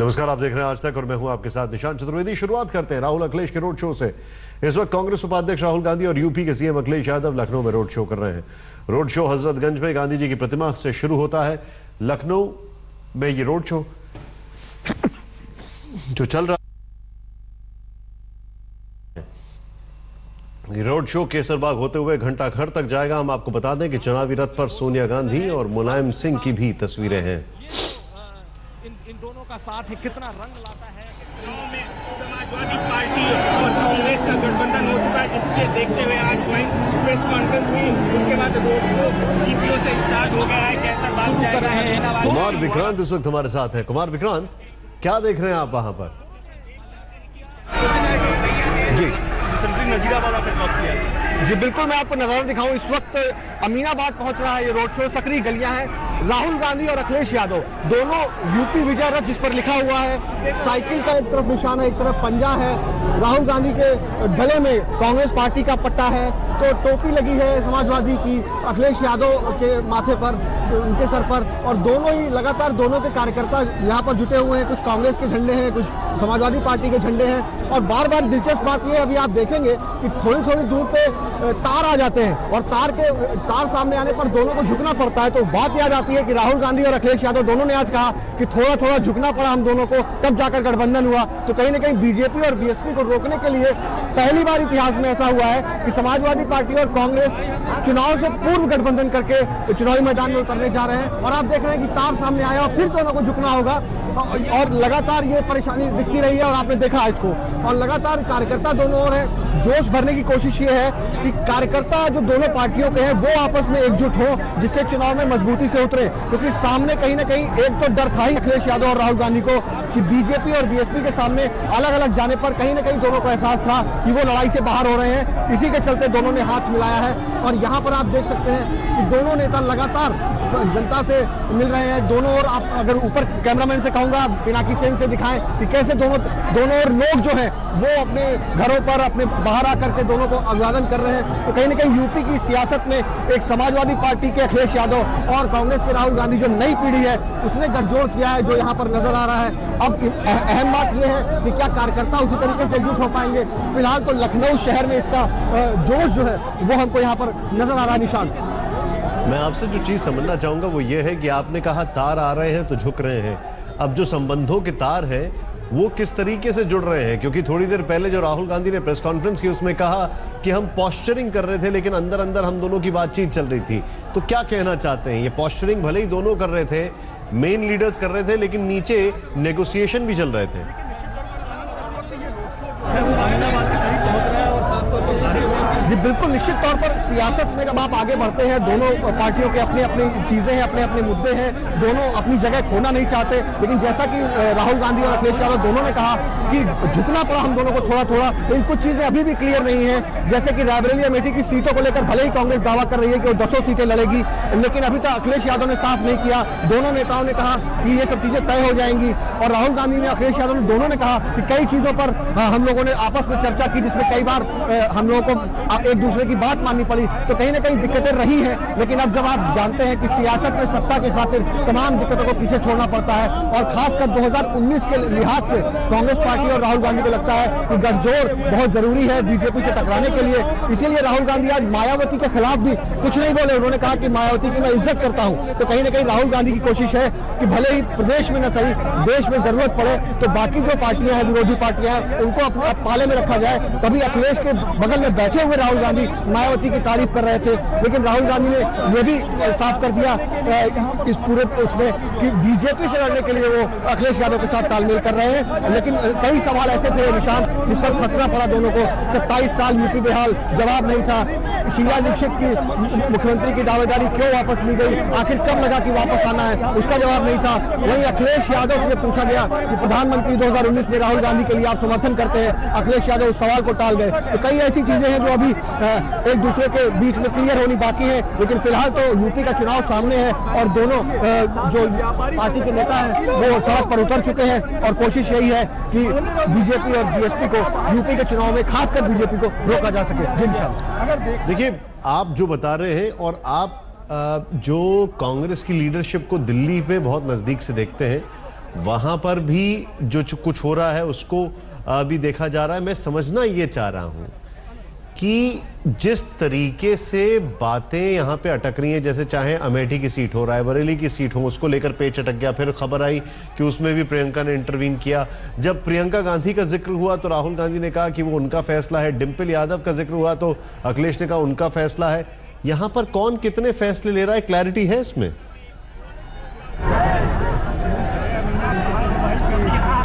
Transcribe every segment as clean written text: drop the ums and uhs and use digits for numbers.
नमस्कार, आप देख रहे हैं आज तक और मैं हूं आपके साथ निशांत चतुर्वेदी। शुरुआत करते हैं राहुल अखिलेश के रोड शो से। इस वक्त कांग्रेस उपाध्यक्ष राहुल गांधी और यूपी के सीएम अखिलेश यादव लखनऊ में रोड शो कर रहे हैं। रोड शो हजरतगंज में गांधी जी की प्रतिमा से शुरू होता है। लखनऊ में ये रोड शो जो चल रहा है, रोड शो केसरबाग होते हुए घंटा घर तक जाएगा। हम आपको बता दें कि चुनावी रथ पर सोनिया गांधी और मुलायम सिंह की भी तस्वीरें हैं। इन दोनों का साथ ही कितना रंग लाता है। में समाजवादी पार्टी और कांग्रेस का गठबंधन हो चुका है, जिसके देखते हुए आज ज्वाइंट प्रेस कॉन्फ्रेंस हुई। उसके बाद रोड शो जीपीओ से स्टार्ट हो गया है। कैसा बात कर रहे हैं कुमार विक्रांत इस वक्त हमारे साथ है। कुमार विक्रांत, क्या देख रहे हैं आप वहां पर? जी नजीराबाद आपने क्रॉस किया। जी बिल्कुल, मैं आपको नजारा दिखाऊं। इस वक्त अमीनाबाद पहुंच रहा है ये रोड शो। सकरी गलियां हैं। राहुल गांधी और अखिलेश यादव दोनों यूपी विजय रथ, जिस पर लिखा हुआ है साइकिल का एक तरफ निशान है, एक तरफ पंजा है। राहुल गांधी के गले में कांग्रेस पार्टी का पट्टा है, तो टोपी लगी है समाजवादी की अखिलेश यादव के माथे पर, उनके सर पर। और दोनों ही लगातार दोनों के कार्यकर्ता यहाँ पर जुटे हुए हैं। कुछ कांग्रेस के झंडे हैं, कुछ समाजवादी पार्टी के झंडे हैं। और बार बार दिलचस्प बात यह अभी आप देखेंगे कि थोड़ी थोड़ी दूर पे तार आ जाते हैं और तार सामने आने पर दोनों को झुकना पड़ता है। तो बात याद आती है कि राहुल गांधी और अखिलेश यादव दोनों ने आज कहा कि थोड़ा थोड़ा झुकना पड़ा हम दोनों को, तब जाकर गठबंधन हुआ। तो कहीं ना कहीं बीजेपी और बीएसपी को रोकने के लिए पहली बार इतिहास में ऐसा हुआ है कि समाजवादी पार्टी और कांग्रेस चुनाव से पूर्व गठबंधन करके चुनावी मैदान में उतरने जा रहे हैं। और आप देख रहे हैं कि तार सामने आया और फिर दोनों को झुकना होगा। और लगातार ये परेशानी दिखती रही है और आपने देखा इसको। और लगातार कार्यकर्ता दोनों ओर है। जोश भरने की कोशिश ये है कि कार्यकर्ता जो दोनों पार्टियों के हैं वो आपस में एकजुट हो, जिससे चुनाव में मजबूती से उतरे। क्योंकि सामने कहीं ना कहीं एक तो डर था ही अखिलेश यादव और राहुल गांधी को कि बीजेपी और बीएसपी के सामने अलग अलग जाने पर कहीं ना कहीं दोनों को एहसास था कि वो लड़ाई से बाहर हो रहे हैं। इसी के चलते दोनों ने हाथ मिलाया है। और यहाँ पर आप देख सकते हैं कि दोनों नेता लगातार जनता से मिल रहे हैं। दोनों ओर आप अगर ऊपर कैमरामैन से कहूंगा पिनाकी सेन से दिखाएं कि कैसे दोनों ओर लोग जो है वो अपने घरों पर अपने बाहर आकर के दोनों को अभिवादन कर रहे हैं। तो कहीं ना कहीं यूपी की सियासत में एक समाजवादी पार्टी के अखिलेश यादव और कांग्रेस के राहुल गांधी जो नई पीढ़ी है उसने गठजोड़ किया है, जो यहाँ पर नजर आ रहा है। अब अहम बात यह है कि क्या कार्यकर्ता उसी तरीके से एकजुट हो पाएंगे। फिलहाल तो लखनऊ शहर में इसका जोश जो है वो हमको यहाँ पर नजर आ रहा है। निशान, मैं आपसे जो चीज समझना चाहूंगा वो ये है कि आपने कहा तार आ रहे हैं तो झुक रहे हैं। अब जो संबंधों के तार हैं वो किस तरीके से जुड़ रहे हैं? क्योंकि थोड़ी देर पहले जो राहुल गांधी ने प्रेस कॉन्फ्रेंस की उसमें कहा कि हम पॉस्चरिंग कर रहे थे, लेकिन अंदर अंदर हम दोनों की बातचीत चल रही थी। तो क्या कहना चाहते हैं? ये पॉस्चरिंग भले ही दोनों कर रहे थे, मेन लीडर्स कर रहे थे, लेकिन नीचे नेगोशिएशन भी चल रहे थे। जी बिल्कुल, निश्चित तौर पर सियासत में जब आप आगे बढ़ते हैं, दोनों पार्टियों के अपनी अपनी चीजें हैं, अपने अपने मुद्दे हैं, दोनों अपनी जगह खोना नहीं चाहते। लेकिन जैसा कि राहुल गांधी और अखिलेश यादव दोनों ने कहा कि झुकना पड़ा हम दोनों को थोड़ा थोड़ा, लेकिन कुछ चीजें अभी भी क्लियर नहीं है। जैसे कि रायबरेली अमेठी की सीटों को लेकर भले ही कांग्रेस दावा कर रही है कि वो 200 सीटें लड़ेगी, लेकिन अभी तक अखिलेश यादव ने साफ नहीं किया। दोनों नेताओं ने कहा कि ये सब चीजें तय हो जाएंगी। और राहुल गांधी ने, अखिलेश यादव ने, दोनों ने कहा कि कई चीजों पर हम लोगों ने आपस में चर्चा की, जिसमें कई बार हम लोगों को एक दूसरे की बात माननी पड़ी। तो कहीं ना कहीं दिक्कतें रही हैं। लेकिन अब जब आप जानते हैं कि सियासत में सत्ता के खातिर तमाम दिक्कतों को पीछे छोड़ना पड़ता है, और खासकर 2019 के लिहाज से कांग्रेस पार्टी और राहुल गांधी को लगता है कि गठजोड़ बहुत जरूरी है बीजेपी से टकराने के लिए। इसीलिए राहुल गांधी आज मायावती के खिलाफ भी कुछ नहीं बोले। उन्होंने कहा कि मायावती की मैं इज्जत करता हूं। तो कहीं ना कहीं राहुल गांधी की कोशिश है कि भले ही प्रदेश में न सही, देश में जरूरत पड़े तो बाकी जो पार्टियां हैं, विरोधी पार्टियां हैं, उनको अपने पाले में रखा जाए। कभी अखिलेश के बगल में बैठे हुए राहुल गांधी मायावती की तारीफ कर रहे थे, लेकिन राहुल गांधी ने यह भी साफ कर दिया इस पूरे उसमें कि बीजेपी से लड़ने के लिए वो अखिलेश यादव के साथ तालमेल कर रहे हैं। लेकिन कई सवाल ऐसे थे निशान जिस पर फंसना पड़ा दोनों को। 27 साल यूपी बेहाल, जवाब नहीं था। शीला दीक्षित की मुख्यमंत्री की दावेदारी क्यों वापस ली गई, आखिर कब लगा कि वापस आना है, उसका जवाब नहीं था। वहीं अखिलेश यादव से पूछा गया कि प्रधानमंत्री 2019 में राहुल गांधी के लिए आप समर्थन करते हैं, अखिलेश यादव उस सवाल को टाल गए। तो कई ऐसी चीजें हैं जो अभी एक दूसरे के बीच में क्लियर होनी बाकी है। लेकिन फिलहाल तो यूपी का चुनाव सामने है और दोनों जो पार्टी के नेता हैं वो सड़क पर उतर चुके हैं। और कोशिश यही है कि बीजेपी और बीएसपी को यूपी के चुनाव में, खासकर बीजेपी को, रोका जा सके। जी निशान, देखिए आप जो बता रहे हैं और आप जो कांग्रेस की लीडरशिप को दिल्ली में बहुत नजदीक से देखते हैं, वहां पर भी जो कुछ हो रहा है उसको भी देखा जा रहा है। मैं समझना ये चाह रहा हूं कि जिस तरीके से बातें यहां पे अटक रही हैं, जैसे चाहे अमेठी की सीट हो, रायबरेली की सीट हो, उसको लेकर पेच अटक गया, फिर खबर आई कि उसमें भी प्रियंका ने इंटरवीन किया। जब प्रियंका गांधी का जिक्र हुआ तो राहुल गांधी ने कहा कि वो उनका फैसला है, डिंपल यादव का जिक्र हुआ तो अखिलेश ने कहा उनका फैसला है। यहां पर कौन कितने फैसले ले रहा है, क्लैरिटी है इसमें?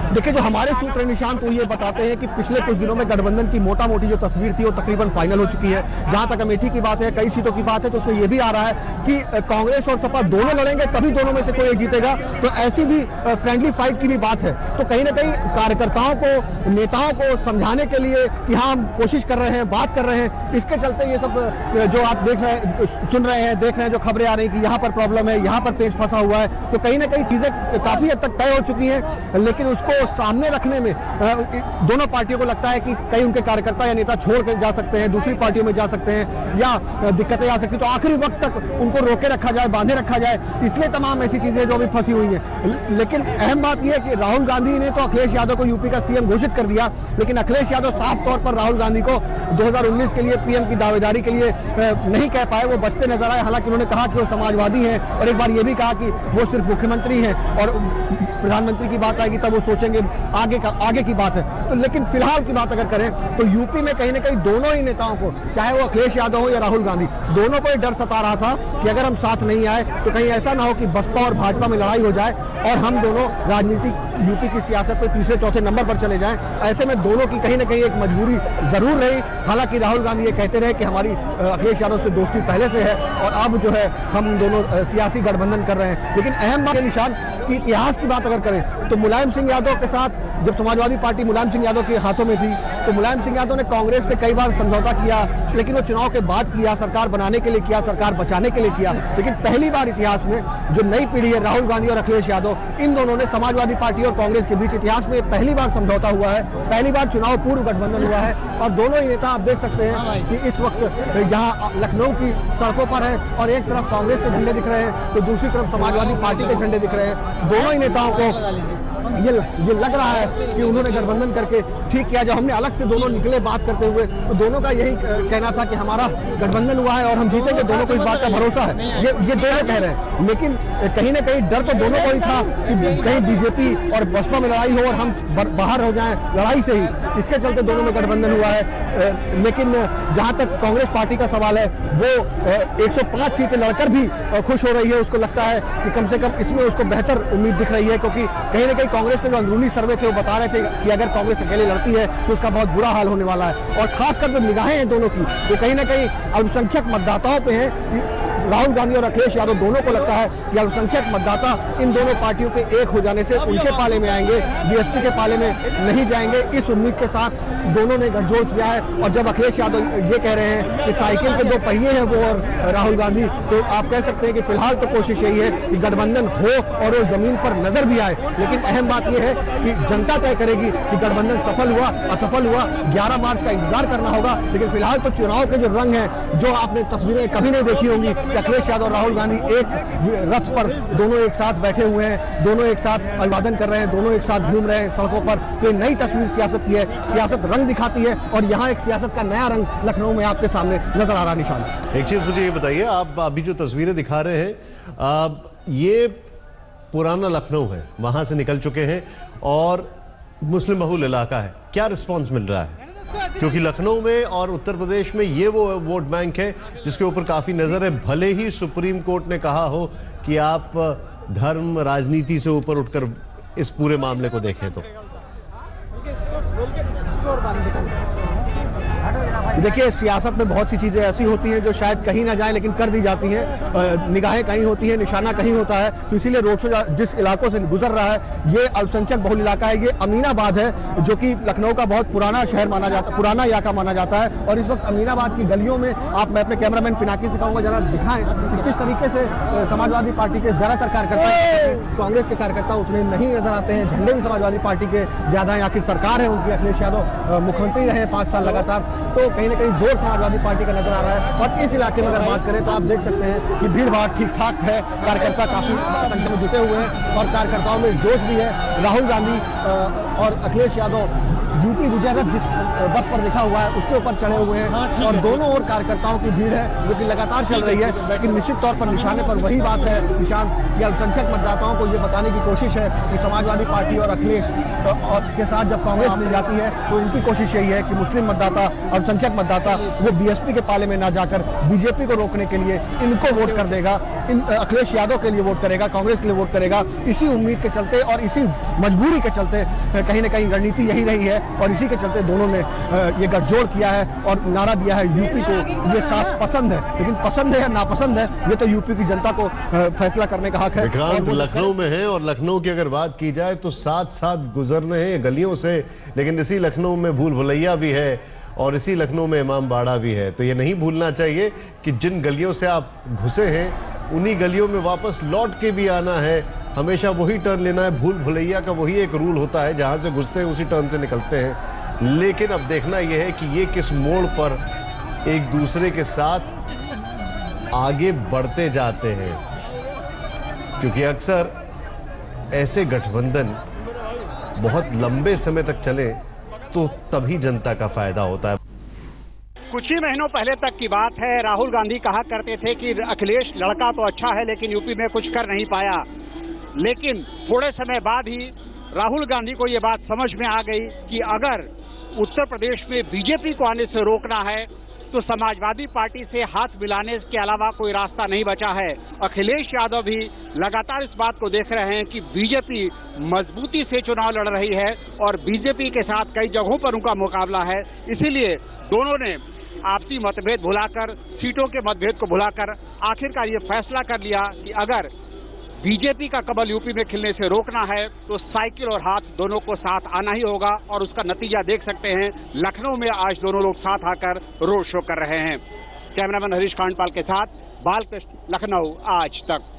देखिए, जो हमारे सूत्र निशान तो ये बताते हैं कि पिछले कुछ दिनों में गठबंधन की मोटा मोटी जो तस्वीर थी वो तकरीबन फाइनल हो चुकी है। जहां तक अमेठी की बात है, कई सीटों की बात है, तो उसमें ये भी आ रहा है कि कांग्रेस और सपा दोनों लड़ेंगे, तभी दोनों में से कोई एक जीतेगा। तो ऐसी भी फ्रेंडली फाइट की भी बात है। तो कहीं ना कहीं कार्यकर्ताओं को, नेताओं को समझाने के लिए कि हाँ हम कोशिश कर रहे हैं, बात कर रहे हैं, इसके चलते ये सब जो आप सुन रहे हैं, देख रहे हैं, जो खबरें आ रही कि यहाँ पर प्रॉब्लम है, यहाँ पर पेच फंसा हुआ है, तो कहीं ना कहीं चीजें काफी हद तक तय हो चुकी हैं। लेकिन उसको सामने रखने में दोनों पार्टियों को लगता है कि कहीं उनके कार्यकर्ता या नेता छोड़ कर जा सकते हैं, दूसरी पार्टियों में जा सकते हैं, या दिक्कतें आ सकती हैं, तो आखिरी वक्त तक उनको रोके रखा जाए, बांधे रखा जाए। इसलिए तमाम ऐसी चीजें जो अभी फंसी हुई हैं। लेकिन अहम बात यह है कि राहुल गांधी ने तो अखिलेश यादव को यूपी का सीएम घोषित कर दिया, लेकिन अखिलेश यादव साफ तौर पर राहुल गांधी को 2019 के लिए पीएम की दावेदारी के लिए नहीं कह पाए, वो बचते नजर आए। हालांकि उन्होंने कहा कि वो समाजवादी हैं, और एक बार ये भी कहा कि वो सिर्फ मुख्यमंत्री हैं और प्रधानमंत्री की बात आएगी तब वो सोचेंगे, आगे की बात है। तो लेकिन फिलहाल की बात अगर करें तो यूपी में कहीं ना कहीं दोनों ही नेताओं को, चाहे वो अखिलेश यादव हो या राहुल गांधी, दोनों को ये डर सता रहा था कि अगर हम साथ नहीं आए तो कहीं ऐसा ना हो कि बसपा और भाजपा में लड़ाई हो जाए और हम दोनों राजनीतिक यूपी की सियासत में तीसरे चौथे नंबर पर चले जाएं। ऐसे में दोनों की कहीं ना कहीं एक मजबूरी जरूर रही। हालांकि राहुल गांधी ये कहते रहे कि हमारी अखिलेश यादव से दोस्ती पहले से है और अब जो है हम दोनों सियासी गठबंधन कर रहे हैं। लेकिन अहम बात निशान की इतिहास की बात अगर करें तो मुलायम सिंह यादव के साथ जब समाजवादी पार्टी मुलायम सिंह यादव के हाथों में थी तो मुलायम सिंह यादव ने कांग्रेस से कई बार समझौता किया, लेकिन वो चुनाव के बाद किया, सरकार बनाने के लिए किया, सरकार बचाने के लिए किया। लेकिन पहली बार इतिहास में जो नई पीढ़ी है, राहुल गांधी और अखिलेश यादव, इन दोनों ने समाजवादी पार्टी और कांग्रेस के बीच इतिहास में पहली बार समझौता हुआ है, पहली बार चुनाव पूर्व गठबंधन हुआ है। और दोनों ही नेता आप देख सकते हैं कि इस वक्त यहाँ लखनऊ की सड़कों पर है और एक तरफ कांग्रेस के झंडे दिख रहे हैं तो दूसरी तरफ समाजवादी पार्टी के झंडे दिख रहे हैं। दोनों ही नेताओं को ये लग रहा है कि उन्होंने गठबंधन करके ठीक किया। जब हमने अलग से दोनों निकले बात करते हुए तो दोनों का यही कहना था कि हमारा गठबंधन हुआ है और हम जीतेंगे, दोनों को इस बात का भरोसा है, ये दोनों कह रहे हैं। लेकिन कहीं ना कहीं डर तो दोनों को ही था कि कहीं बीजेपी और बसपा में लड़ाई हो और हम बाहर हो जाएं लड़ाई से ही, इसके चलते दोनों में गठबंधन हुआ है। लेकिन जहां तक कांग्रेस पार्टी का सवाल है, वो 105 सीटें लड़कर भी खुश हो रही है। उसको लगता है कि कम से कम इसमें उसको बेहतर उम्मीद दिख रही है, क्योंकि कहीं ना कहीं कांग्रेस के जो अंदरूनी सर्वे थे वो बता रहे थे कि अगर कांग्रेस अकेले लड़ती है तो उसका बहुत बुरा हाल होने वाला है। और खासकर जो निगाहें हैं दोनों की, वो कहीं ना कहीं अल्पसंख्यक मतदाताओं पे हैं। राहुल गांधी और अखिलेश यादव दोनों को लगता है कि अल्पसंख्यक मतदाता इन दोनों पार्टियों के एक हो जाने से उनके पाले में आएंगे, बीएसपी के पाले में नहीं जाएंगे। इस उम्मीद के साथ दोनों ने गठजोड़ किया है। और जब अखिलेश यादव ये कह रहे हैं कि साइकिल के दो पहिए हैं वो और राहुल गांधी, तो आप कह सकते हैं कि फिलहाल तो कोशिश यही है कि गठबंधन हो और वो जमीन पर नजर भी आए। लेकिन अहम बात यह है कि जनता तय करेगी कि गठबंधन सफल हुआ असफल हुआ। 11 मार्च का इंतजार करना होगा। लेकिन फिलहाल तो चुनाव के जो रंग हैं, जो आपने तस्वीरें कभी नहीं देखी होंगी कि अखिलेश यादव और राहुल गांधी एक रथ पर दोनों एक साथ बैठे हुए हैं, दोनों एक साथ अभिवादन कर रहे हैं, दोनों एक साथ घूम रहे हैं सड़कों पर। तो नई तस्वीर सियासत की है, सियासत रंग दिखाती है और यहाँ एक सियासत का नया रंग लखनऊ में आपके सामने नजर आ रहा है। निशान, एक चीज मुझे ये बताइए, आप अभी जो तस्वीरें दिखा रहे हैं ये पुराना लखनऊ है, वहां से निकल चुके हैं और मुस्लिम बहुल इलाका है। क्या रिस्पॉन्स मिल रहा है? क्योंकि लखनऊ में और उत्तर प्रदेश में ये वो वोट बैंक है जिसके ऊपर काफी नजर है। भले ही सुप्रीम कोर्ट ने कहा हो कि आप धर्म राजनीति से ऊपर उठकर इस पूरे मामले को देखें तो देखिए, सियासत में बहुत सी चीज़ें ऐसी होती हैं जो शायद कहीं ना जाए लेकिन कर दी जाती हैं। निगाहें कहीं होती हैं, निशाना कहीं होता है। तो इसीलिए रोड शो जिस इलाकों से गुजर रहा है, ये अल्पसंख्यक बहुल इलाका है। ये अमीनाबाद है जो कि लखनऊ का बहुत पुराना शहर माना जाता है, पुराना इलाका माना जाता है। और इस वक्त अमीनाबाद की गलियों में मैं अपने कैमरामैन पिनाकी से कहूँगा जरा दिखाएं कि किस तरीके से समाजवादी पार्टी के ज़्यादातर कार्यकर्ता, कांग्रेस के कार्यकर्ता उतने नहीं नजर आते हैं। झंडे भी समाजवादी पार्टी के ज़्यादा हैं। आखिर सरकार है उनकी, अखिलेश यादव मुख्यमंत्री रहे 5 साल लगातार। तो कहीं कहीं ना कहीं जोर समाजवादी पार्टी का नजर आ रहा है। और इस इलाके में अगर बात करें तो आप देख सकते हैं कि भीड़ भाड़ ठीक ठाक है, कार्यकर्ता काफी संख्या में जुटे हुए हैं और कार्यकर्ताओं में जोश भी है। राहुल गांधी और अखिलेश यादव यूपी विजय रथ जिस बस पर लिखा हुआ है उसके ऊपर चढ़े हुए हैं और दोनों ओर कार्यकर्ताओं की भीड़ है जो कि लगातार चल रही है। लेकिन निश्चित तौर पर निशाने पर वही बात है निशान कि अल्पसंख्यक मतदाताओं को ये बताने की कोशिश है कि समाजवादी पार्टी और अखिलेश के साथ जब कांग्रेस मिल जाती है तो इनकी कोशिश यही है कि मुस्लिम मतदाता, अल्पसंख्यक मतदाता वो बीएसपी के पाले में ना जाकर बीजेपी को रोकने के लिए इनको वोट कर देगा, अखिलेश यादव के लिए वोट करेगा, कांग्रेस के लिए वोट करेगा। इसी उम्मीद के चलते और इसी मजबूरी के चलते कहीं ना कहीं रणनीति यही रही है और इसी के चलते दोनों ने ये गठजोड़ किया है और नारा दिया है यूपी को ये साथ पसंद है। लेकिन पसंद है या नापसंद है ये तो यूपी की जनता को फैसला करने का हक है। विक्रांत लखनऊ में है और लखनऊ की अगर बात की जाए तो साथ साथ गुजरने हैं गलियों से, लेकिन इसी लखनऊ में भूल भुलैया भी है और इसी लखनऊ में इमाम बाड़ा भी है। तो ये नहीं भूलना चाहिए कि जिन गलियों से आप घुसे हैं उन्हीं गलियों में वापस लौट के भी आना है, हमेशा वही टर्न लेना है। भूल भुलैया का वही एक रूल होता है, जहां से घुसते हैं उसी टर्न से निकलते हैं। लेकिन अब देखना यह है कि ये किस मोड़ पर एक दूसरे के साथ आगे बढ़ते जाते हैं, क्योंकि अक्सर ऐसे गठबंधन बहुत लंबे समय तक चले तो तभी जनता का फायदा होता है। कुछ ही महीनों पहले तक की बात है, राहुल गांधी कहा करते थे कि अखिलेश लड़का तो अच्छा है लेकिन यूपी में कुछ कर नहीं पाया। लेकिन थोड़े समय बाद ही राहुल गांधी को ये बात समझ में आ गई कि अगर उत्तर प्रदेश में बीजेपी को आने से रोकना है तो समाजवादी पार्टी से हाथ मिलाने के अलावा कोई रास्ता नहीं बचा है। अखिलेश यादव भी लगातार इस बात को देख रहे हैं कि बीजेपी मजबूती से चुनाव लड़ रही है और बीजेपी के साथ कई जगहों पर उनका मुकाबला है। इसीलिए दोनों ने आपसी मतभेद भुलाकर, सीटों के मतभेद को भुलाकर आखिरकार ये फैसला कर लिया कि अगर बीजेपी का कमल यूपी में खिलने से रोकना है तो साइकिल और हाथ दोनों को साथ आना ही होगा। और उसका नतीजा देख सकते हैं, लखनऊ में आज दोनों लोग साथ आकर रोड शो कर रहे हैं। कैमरामैन हरीश खांडपाल के साथ बालकृष्ण, लखनऊ आज तक।